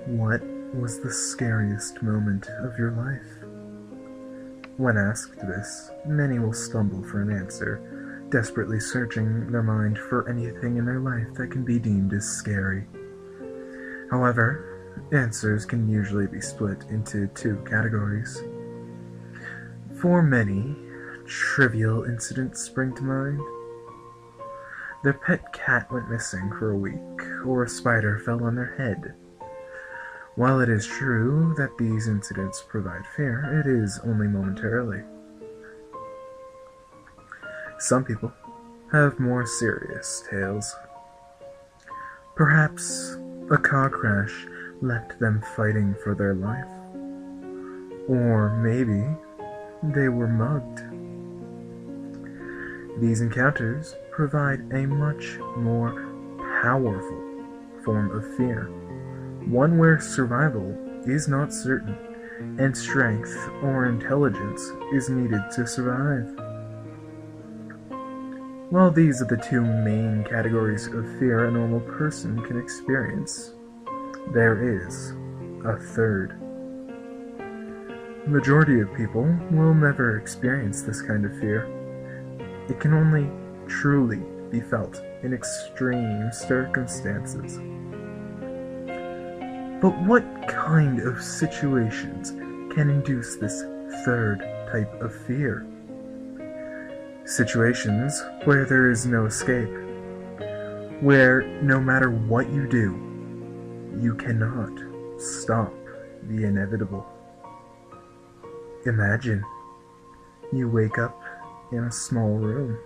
What was the scariest moment of your life? When asked this, many will stumble for an answer, desperately searching their mind for anything in their life that can be deemed as scary. However, answers can usually be split into two categories. For many, trivial incidents spring to mind. Their pet cat went missing for a week, or a spider fell on their head. While it is true that these incidents provide fear, it is only momentarily. Some people have more serious tales. Perhaps a car crash left them fighting for their life. Or maybe they were mugged. These encounters provide a much more powerful form of fear. One where survival is not certain, and strength or intelligence is needed to survive. While these are the two main categories of fear a normal person can experience, there is a third. The majority of people will never experience this kind of fear. It can only truly be felt in extreme circumstances. But what kind of situations can induce this third type of fear? Situations where there is no escape, where no matter what you do, you cannot stop the inevitable. Imagine you wake up in a small room.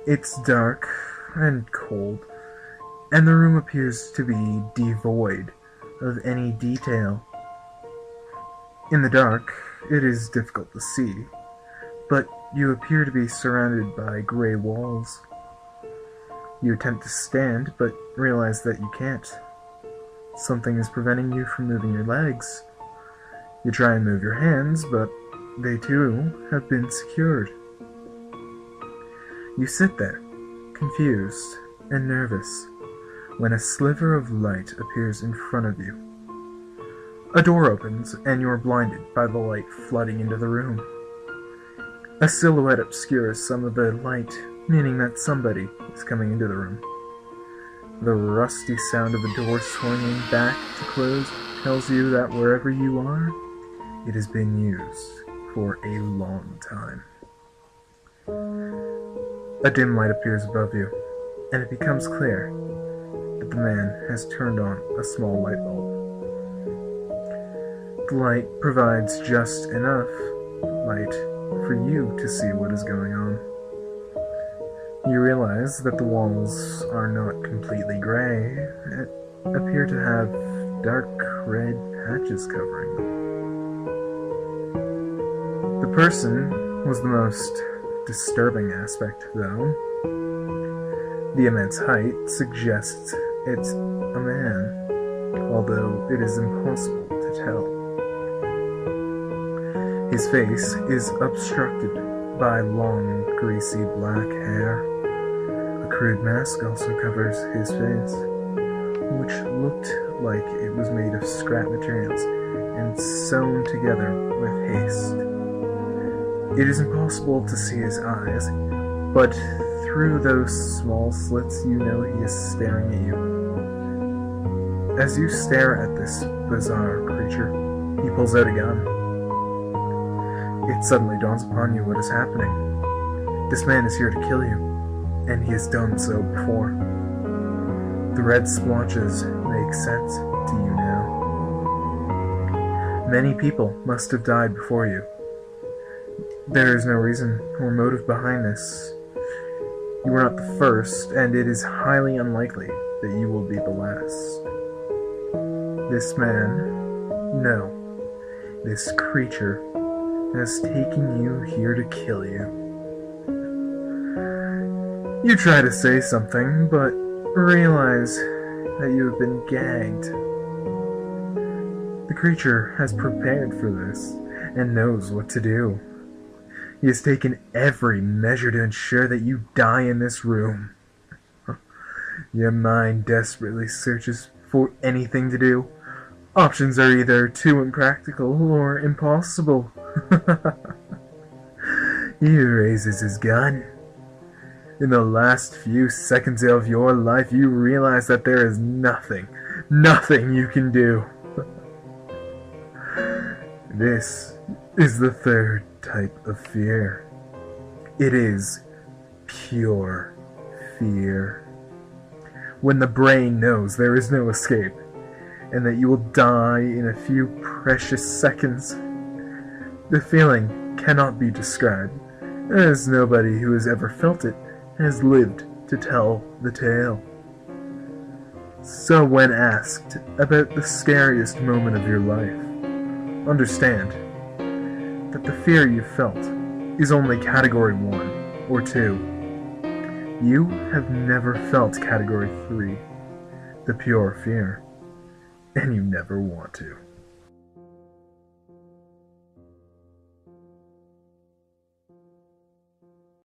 It's dark and cold, and the room appears to be devoid of any detail. In the dark, it is difficult to see, but you appear to be surrounded by gray walls. You attempt to stand, but realize that you can't. Something is preventing you from moving your legs. You try and move your hands, but they too have been secured. You sit there, confused and nervous, when a sliver of light appears in front of you. A door opens, and you are blinded by the light flooding into the room. A silhouette obscures some of the light, meaning that somebody is coming into the room. The rusty sound of a door swinging back to close tells you that wherever you are, it has been used for a long time. A dim light appears above you, and it becomes clear that the man has turned on a small light bulb. The light provides just enough light for you to see what is going on. You realize that the walls are not completely gray, and appear to have dark red patches covering them. The person was the most disturbing aspect, though. The immense height suggests it's a man, although it is impossible to tell. His face is obstructed by long, greasy black hair. A crude mask also covers his face, which looked like it was made of scrap materials and sewn together with haste. It is impossible to see his eyes, but through those small slits you know he is staring at you. As you stare at this bizarre creature, he pulls out a gun. It suddenly dawns upon you what is happening. This man is here to kill you, and he has done so before. The red splotches make sense to you now. Many people must have died before you. There is no reason or motive behind this. You were not the first, and it is highly unlikely that you will be the last. This man, no, this creature, has taken you here to kill you. You try to say something, but realize that you have been gagged. The creature has prepared for this, and knows what to do. He has taken every measure to ensure that you die in this room. Your mind desperately searches for anything to do. Options are either too impractical or impossible. He raises his gun. In the last few seconds of your life, you realize that there is nothing you can do. This is the third type of fear. It is pure fear. When the brain knows there is no escape, and that you will die in a few precious seconds. The feeling cannot be described, as nobody who has ever felt it has lived to tell the tale. So when asked about the scariest moment of your life, understand that the fear you felt is only Category 1 or 2. You have never felt Category 3, the pure fear, and you never want to.